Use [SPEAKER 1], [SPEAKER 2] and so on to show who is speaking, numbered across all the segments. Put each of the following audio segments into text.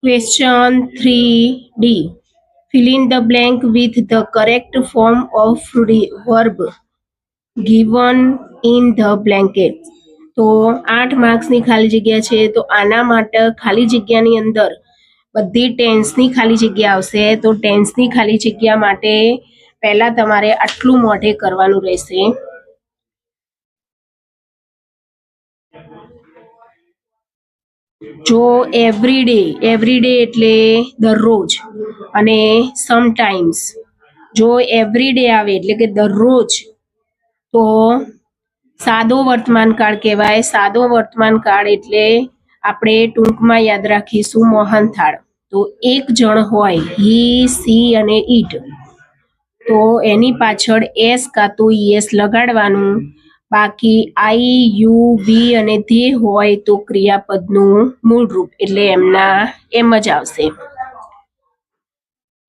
[SPEAKER 1] Question 3D. Fill in the blank with the correct form of verb given in the blanket. તો 8 માર્ક્સની ખાલી જગ્યા છે, તો આના માટે ખાલી જગ્યાની અંદર બધી ટેન્સની ખાલી જગ્યા આવશે. તો ટેન્સની ખાલી જગ્યા માટે પહેલા તમારે આટલું મોઢે કરવાનું રહેશે. જો એવરીડે એટલે દરરોજ, અને સમટાઈમ્સ જો એવરીડે આવે એટલે કે દરરોજ, તો સાદો વર્તમાન કાળ કહેવાય. સાદો વર્તમાન કાળ એટલે આપણે ટૂંકમાં યાદ રાખીશું મોહનથાળ. તો એક જણ હોય, હી, સી અને ઈટ, તો એની પાછળ એસ કાં તો યસ લગાડવાનું. બાકી આઈ, યુ, વી અને ધે હોય તો ક્રિયાપદનું મૂળ રૂપ એટલે એમના એમ જ આવશે.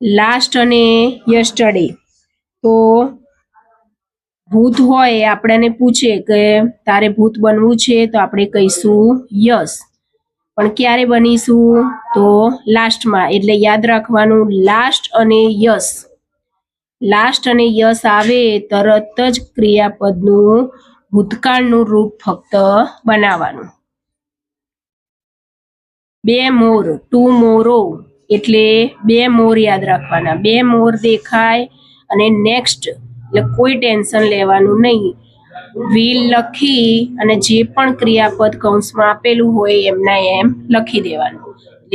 [SPEAKER 1] લાસ્ટ અને યસ્ટરડે, તો ભૂત હોય, આપણને પૂછે કે તારે ભૂત બનવું છે, તો આપણે કહીશું યસ. પણ ક્યારે બનીશું? તો લાસ્ટમાં. એટલે યાદ રાખવાનું લાસ્ટ અને યસ. લાસ્ટ અને યસ આવે તરત જ ક્રિયાપદનું ભૂતકાળનું રૂપ ફક્ત બનાવવાનું. બે મોર, ટુ મોરો એટલે બે મોર યાદ રાખવાના. બે મોર દેખાય અને નેક્સ્ટ એટલે કોઈ ટેન્શન લેવાનું નહીં. વિલ લખી અને જે પણ ક્રિયાપદ કૌંસમાં આપેલું હોય એમના એમ લખી દેવાનું.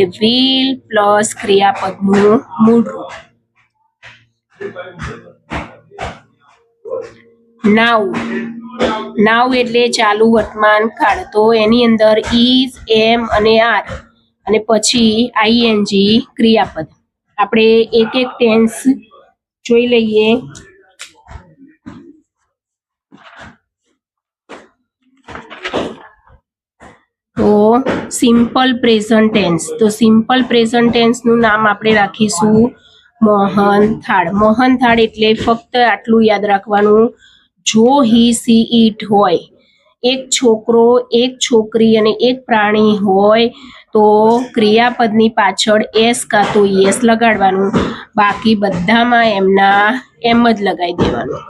[SPEAKER 1] એટલે વિલ પ્લસ ક્રિયાપદનું મૂળ રૂપ. નાવ એટલે ચાલુ વર્તમાન કાળ. તો એની અંદર ઇઝ, એમ અને આર અને પછી આઈએનજી ક્રિયાપદ. આપણે એક એક ટેન્સ જોઈ લઈએ. તો સિમ્પલ પ્રેઝન્ટ ટેન્સ. તો સિમ્પલ પ્રેઝન્ટ ટેન્સનું નામ આપણે રાખીશું મોહનથાળ. મોહનથાળ એટલે ફક્ત આટલું યાદ રાખવાનું. જો હી, સી, ઈટ હોય, એક છોકરો, એક છોકરી અને એક પ્રાણી હોય, તો ક્રિયાપદની પાછળ એસ કાં તો યસ લગાડવાનું. બાકી બધામાં એમના એમ જ લગાવી દેવાનું.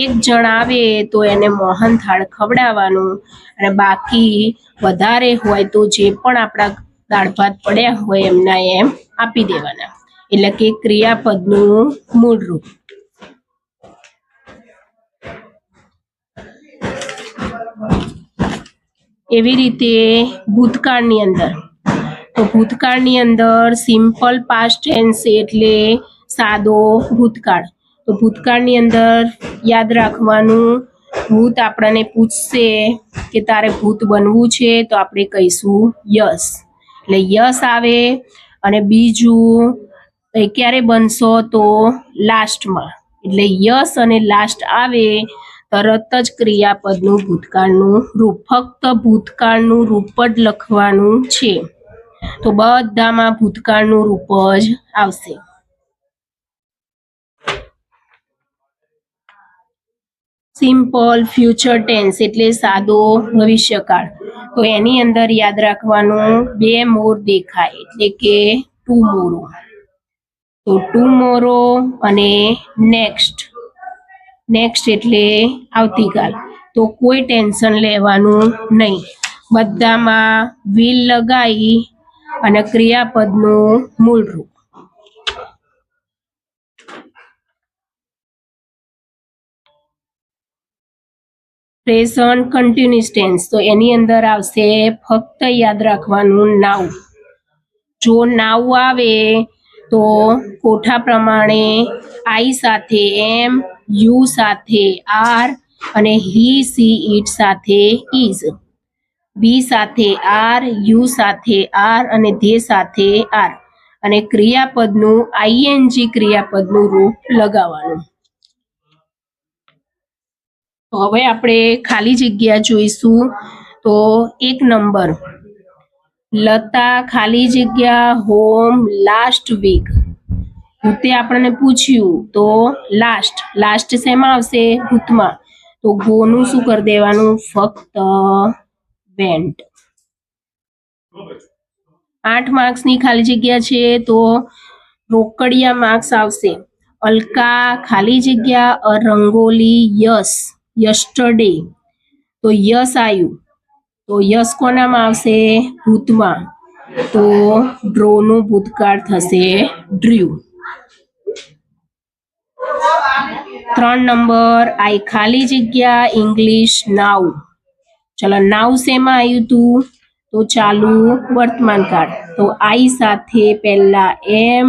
[SPEAKER 1] એક જણ આવે તો એને મોહનથાળ ખવડાવવાનું, અને બાકી વધારે હોય તો જે પણ આપણા દાળ ભાત પડ્યા હોય એમના એમ આપી દેવાના. એટલે કે ક્રિયાપદનું મૂળ રૂપ. એવી રીતે ભૂતકાળની અંદર, તો ભૂતકાળની અંદર સિમ્પલ પાસ્ટ ટેન્સ એટલે સાદો ભૂતકાળ. તો ભૂતકાળની અંદર યાદ રાખવાનું, ભૂત આપણને પૂછશે કે તારે ભૂત બનવું છે, તો આપણે કહીશું યસ. એટલે યસ આવે. અને બીજું ક્યારે બનશો? તો લાસ્ટમાં. એટલે યસ અને લાસ્ટ આવે તરત જ ક્રિયાપદનું ભૂતકાળનું રૂપ. ફક્ત ભૂતકાળનું રૂપ જ લખવાનું છે. તો બધામાં ભૂતકાળનું રૂપ જ આવશે. સિમ્પલ ફ્યુચર ટેન્સ એટલે સાદો ભવિષ્યકાળ. તો એની અંદર યાદ રાખવાનું બે મોર દેખાય એટલે કે ટુમોરો. તો ટુમોરો અને નેક્સ્ટ એટલે આવતીકાલ. તો કોઈ ટેન્શન લેવાનું નહીં. બધામાં વિલ લગાવી અને ક્રિયાપદનું મૂળ રૂપ. Present continuous tense. તો એની અંદર આવશે ફક્ત યાદ રાખવાનું નાવ. જો નાવ આવે તો કોઠા પ્રમાણે આઈ સાથે એમ, યુ સાથે આર અને હી, સી, ઈટ સાથે ઇઝ, વી સાથે આર, યુ સાથે આર અને ધે સાથે આર, અને ક્રિયાપદનું આઈએનજી ક્રિયાપદનું રૂપ લગાવવાનું. તો હવે આપણે ખાલી જગ્યા જોઈશું. તો 1 નંબર, લતા ખાલી જગ્યા હોમ લાસ્ટ વીક. ભૂતે આપણને પૂછ્યું તો લાસ્ટ શેમાં આવશે? ભૂતમાં. તો ગોનું શું કરી દેવાનું? ફક્ત વેન્ટ. 8 માર્ક્સની ખાલી જગ્યા છે તો રોકડિયા માર્ક્સ આવશે. અલકા ખાલી જગ્યા રંગોલી યસ યસ્ટરડે તો યસ આવ્યું તો યસ કોનામાં આવશે ભૂતમાં તો ડ્રોનું ભૂતકાળ થશે ડ્ર્યુ. 3 નંબર આઈ ખાલી જગ્યા ઇંગ્લિશ નાઉ. ચલો નાઉ શેમાં આવ્યું તું તો ચાલુ વર્તમાન કાળ તો આઈ સાથે પહેલા એમ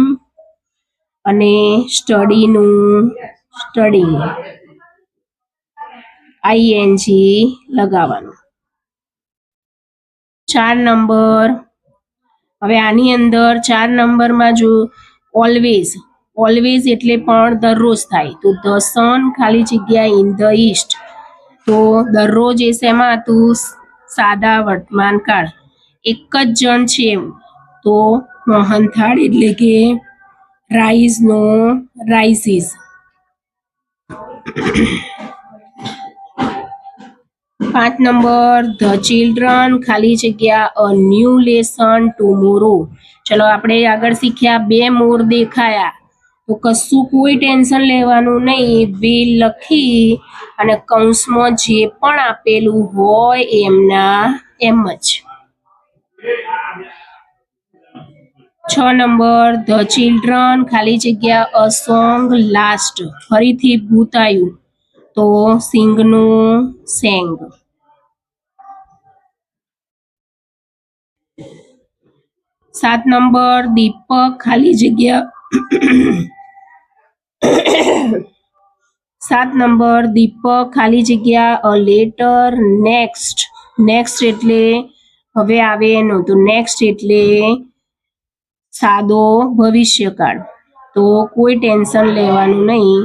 [SPEAKER 1] અને સ્ટડીનું સ્ટડી આઈએનજી લગાવવાનું. 4 નંબર હવે આની અંદર 4 નંબરમાં જો ઓલવેઝ ઓલવેઝ એટલે પણ દરરોજ થાય તો ધ સન ખાલી જગ્યા ઇન ધ ઈસ્ટ તો દરરોજ એ શેમાં હતું સાદા વર્તમાન કાળ. એક જ જણ છે તો મોહનથાળ એટલે કે રાઈઝનો રાઈસીસ. 5 નંબર ધ ચિલ્ડ્રન ખાલી જગ્યા અ ન્યૂ લેસન ટુમોરો. ચલો આપણે આગળ શીખ્યા બે મોર દેખાયા તો કશું કોઈ ટેન્શન લેવાનું નહીં વિલ લખી અને કૌંસમાં જે પણ આપેલું હોય એમના એમ જ. 6 નંબર ધ ચિલ્ડ્રન ખાલી જગ્યા અ સોંગ લાસ્ટ ફરીથી ભૂત આવ્યું તો સિંગનું સેંગ. 7 નંબર દીપક ખાલી જગ્યા 7 નંબર દીપક ખાલી જગ્યા અ લેટર નેક્સ્ટ નેક્સ્ટ એટલે હવે આવે એનો તો નેક્સ્ટ એટલે સાદો ભવિષ્યકાળ તો કોઈ ટેન્શન લેવાનું નહીં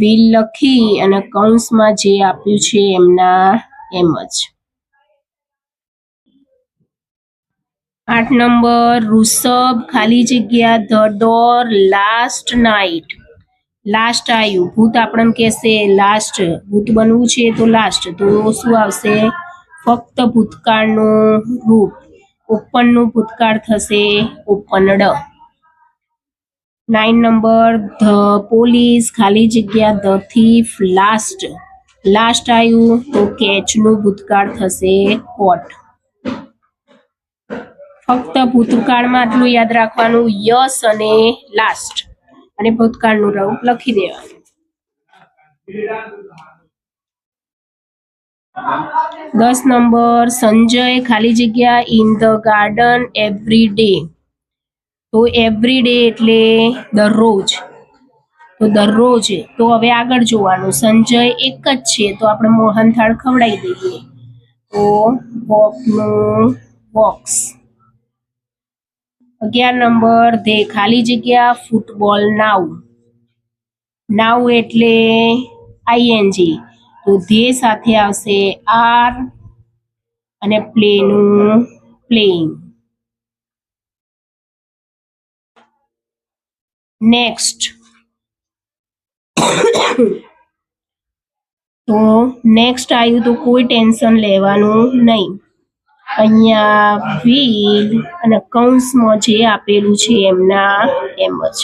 [SPEAKER 1] વિલ લખી અને કૌંસમાં જે આપ્યું છે એમના એમ જ. 8 નંબર ઋષભ ખાલી જગ્યા the door last night. Last આવ્યું ભૂત આપણને કહેશે લાસ્ટ ભૂત બનવું છે તો લાસ્ટ તો શું આવશે ફક્ત ભૂતકાળનું રૂપ ઓપનનું ભૂતકાળ થશે ઓપનડ. 9 નંબર ધ પોલીસ ખાલી જગ્યા ધ થીફ લાસ્ટ લાસ્ટ આવ્યું તો કેચનું ભૂતકાળ થશે કોટ. ફક્ત ભૂતકાળમાં આટલું યાદ રાખવાનું યસ અને લાસ્ટ અને ભૂતકાળનું રૂપ લખી દેવાનું. 10 નંબર સંજય ખાલી જગ્યા in the garden every day તો એવરી ડે એટલે દરરોજ તો દરરોજ તો હવે આગળ જોવાનું સંજય એક જ છે તો આપણે મોહનથાળ ખવડાવી દઈએ તો વોકનું વોક્સ. 11 નંબર ધે ખાલી જગ્યા ફૂટબોલ નાઉ નાઉ એટલે આઈએનજી તો ધે સાથે આવશે આર અને પ્લેનું પ્લેઇંગ. નેક્સ્ટ તો નેક્સ્ટ આવ્યું તો કોઈ ટેન્શન લેવાનું નહીં અહીંયા વ્હીલ અને કૌંસમાં જે આપેલું છે એમના એમ જ.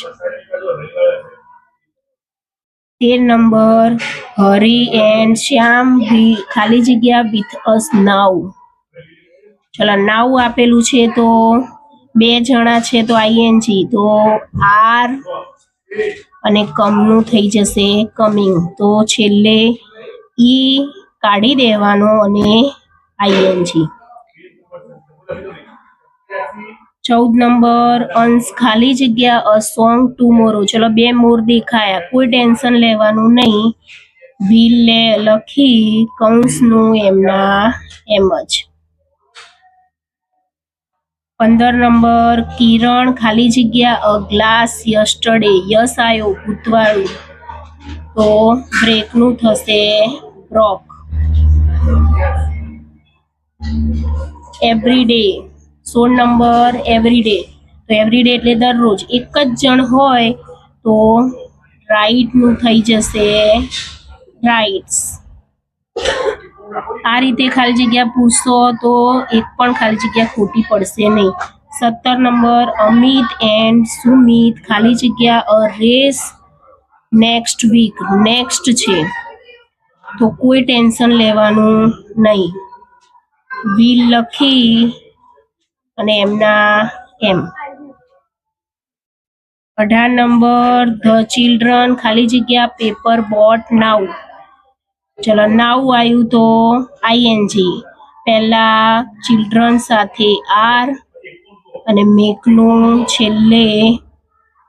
[SPEAKER 1] 13 નંબર હરી એન્ડ શ્યામ ખાલી જગ્યા વિથ અસ નાઉ. ચલો નાઉ આપેલું છે તો બે જણા છે તો આઈએનજી તો આર અને કમનું થઈ જશે કમિંગ તો છેલ્લે ઈ કાઢી દેવાનો અને આઈએનજી. 14 નંબર અંશ ખાલી જગ્યા અ સોંગ ટુમોરો. ચલો બે મોર દેખાયા કોઈ ટેન્શન લેવાનું નહીં વિલ લખી કૌંસનું એમના એમ જ. 15 નંબર કિરણ ખાલી જગ્યા અ ગ્લાસ યસ્ટરડે યસ આવ્યો ભૂતવાળું તો બ્રેકનું થશે broke. Every day 16 number every day તો એવરી ડે એટલે દરરોજ એક જ જણ હોય તો રાઈટનું થઈ જશે રાઇટ્સ. આ રીતે ખાલી જગ્યા પૂછશો તો એક પણ ખાલી જગ્યા ખોટી પડશે નહીં 17 નંબર અમિત એન્ડ સુમિત ખાલી જગ્યા અ રેસ નેક્સ્ટ વીક. નેક્સ્ટ છે તો કોઈ ટેન્શન લેવાનું નહીં. વિલ લખી અને એમના એમ. 18 નંબર ધ ચિલ્ડ્રન ખાલી જગ્યા પેપર બોટ નાઉ. ચલો નાઉ આવ્યું તો આઈએનજી. પહેલા ચિલ્ડ્રન સાથે આર અને મેકનું છેલ્લે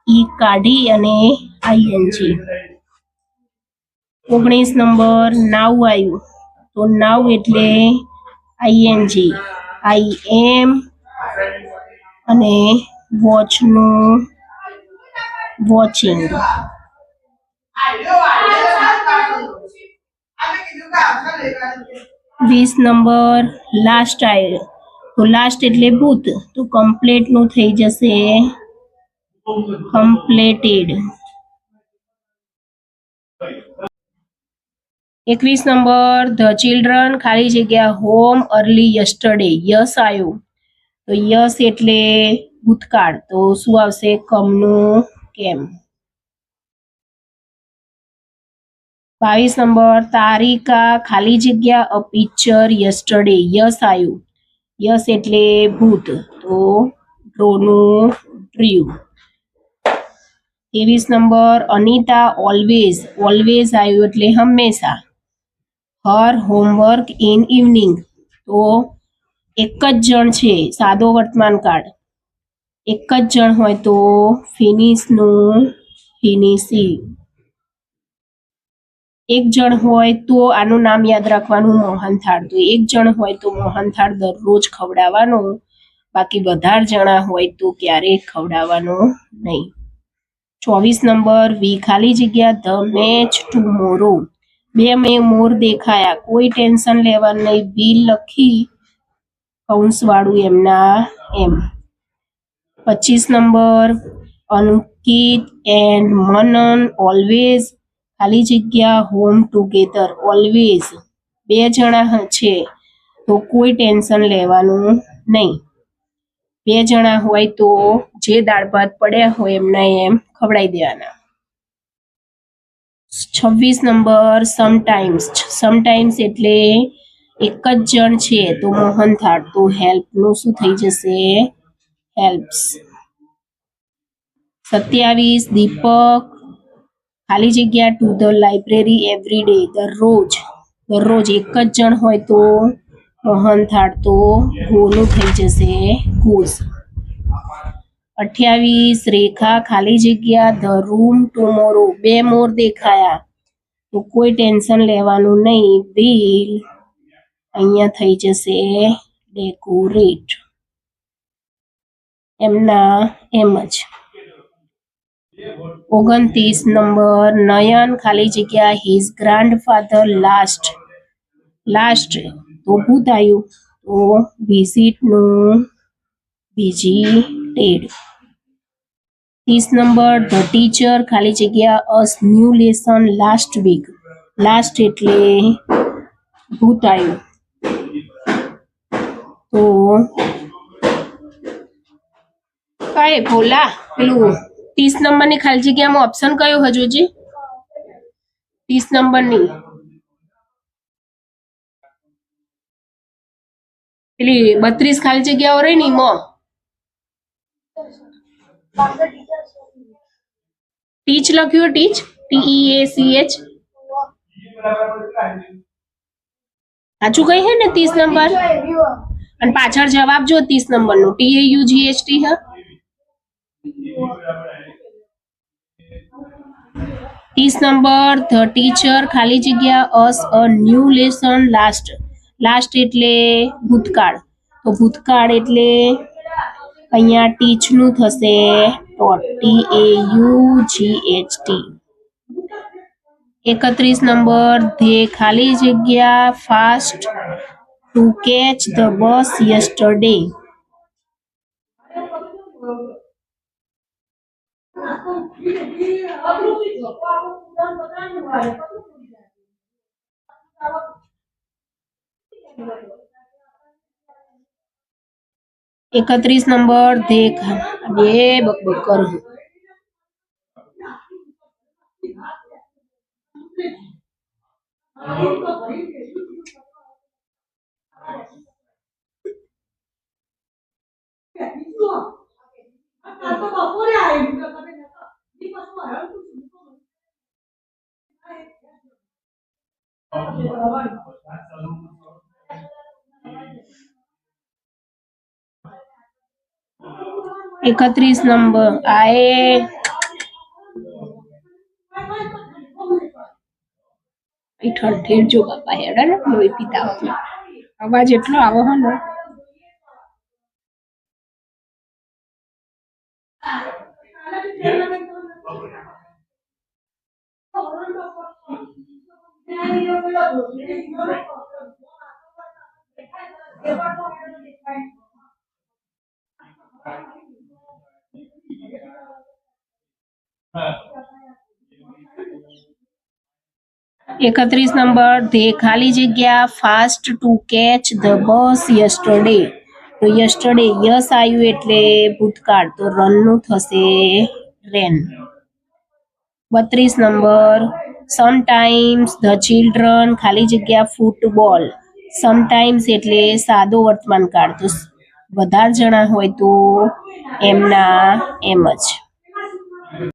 [SPEAKER 1] ઈ કાઢી અને આઈએનજી. 19 નંબર નાઉ આવ્યું તો નાઉ એટલે આઈએનજી. આઈ એમ અને વોચનું વોચિંગ. 20 નંબર લાસ્ટ આવ્યો તો લાસ્ટ એટલે ભૂત તો કમ્પ્લેટ નું થઈ જશે કમ્પ્લેટેડ. 21 નંબર ધ ચિલ્ડ્રન ખાલી જગ્યા હોમ અર્લી યસ્ટરડે. યસ આવ્યું તો યસ એટલે ભૂતકાળ તો શું આવશે કમનું કેમ. 22 નંબર તારિકા ખાલી જગ્યા અ પિક્ચર યસ્ટરડે. યસ આવ્યું. યસ એટલે ભૂત તો ડ્રોનું ડ્રીવ. 23 નંબર અનિતા ઓલવેઝ. ઓલવેઝ આવ્યું એટલે હંમેશા. હર હોમવર્ક ઇન ઇવનિંગ તો એક જ જણ છે સાદો વર્તમાન કાળ. એક જ જણ હોય તો ફિનિશનું ફિનિશિંગ. એક જણ હોય તો આનું નામ યાદ રાખવાનું મોહનથાળ. તો એક જણ હોય તો મોહનથાળ દરરોજ ખવડાવવાનો. બાકી વધારે જણા હોય તો ક્યારેય ખવડાવવાનો નહીં. 24 નંબર વી ખાલી જગ્યા ધ મેચ ટુમોરો. 2 મે મોર દેખાયા કોઈ ટેન્શન લેવાનું નહીં. વિલ લખી કૌંસ વાળું એમના એમ. 25 number Ankit and Manan always ખાલી જગ્યા હોમ ટુગેધર. ઓલવેઝ 2 જણા છે તો કોઈ ટેન્શન લેવાનું નહીં. 2 જણા હોય તો જે દાળ ભાત પડ્યા હોય એમના એમ ખવડાવી દેવાના. 26 નંબર સમટાઈમ્સ. સમટાઈમ્સ એટલે એક જ જણ છે તો મોહનથાળ તો હેલ્પનું શું થઈ જશે હેલ્પ્સ. 27 દીપક ખાલી જગ્યા to the library every day. દરરોજ. દરરોજ એક જ જણ હોય તો મોહનથાળ તો ગોનું થઈ જશે ગોઝ. 28 રેખા ખાલી જગ્યા ધ રૂમ ટુમોરો. 2 મોર દેખાયા તો કોઈ ટેન્શન લેવાનું નહીં. વિલ અહીંયા થઈ જશે ડેકોરેટ એમના એમ જ. 29 નંબર નયન ખાલી જગ્યા હિઝ ગ્રાન્ડફાધર લાસ્ટ. લાસ્ટ તો ભૂત આવ્યું તો વિઝિટનું વિઝિટેડ. 30 નંબર ધ ટીચર ખાલી જગ્યા us new lesson last week. Last એટલે ભૂત આવ્યું તો કઈ ભોલા પેલું 30 નંબરની ખાલી જગ્યામાં ઓપ્શન કયો હજુજી 30 નંબરની પેલી 32 ખાલી જગ્યાઓ રહી ને એમાં ટીચ લખ્યું ટીચ TEACH સાચું કઈ હે ને 30 નંબર અને પાછળ જવાબ જો 30 નંબરનું TAUGHT હે. 30 નંબર ધ ટીચર ખાલી જગ્યા us a new lesson last. Last એટલે ભૂતકાળ તો ભૂતકાળ એટલે અહીંયા ટીચ નું થશે TAUGHT. 31 નંબર ધે ખાલી જગ્યા fast to catch the bus yesterday. 31 number દેખ બે બકબક કરું. એકત્રીસ નંબર આએ ઠેર જો બાપા હેડા ને લોહી પીતા અવાજ એટલો આવો હો ને. એકત્રીસ નંબર ધે ખાલી જગ્યા fast to catch the bus yesterday. તો યસ્ટરડે યસ આવ્યું એટલે ભૂતકાળ, તો રનનું થશે રેન. 32 નંબર સમટાઈમ્સ ધ ચિલ્ડ્રન ખાલી જગ્યા ફૂટબોલ. સમટાઈમ્સ એટલે સાદો વર્તમાન કાળ, તો વધારે જણા હોય તો એમના એમ જ.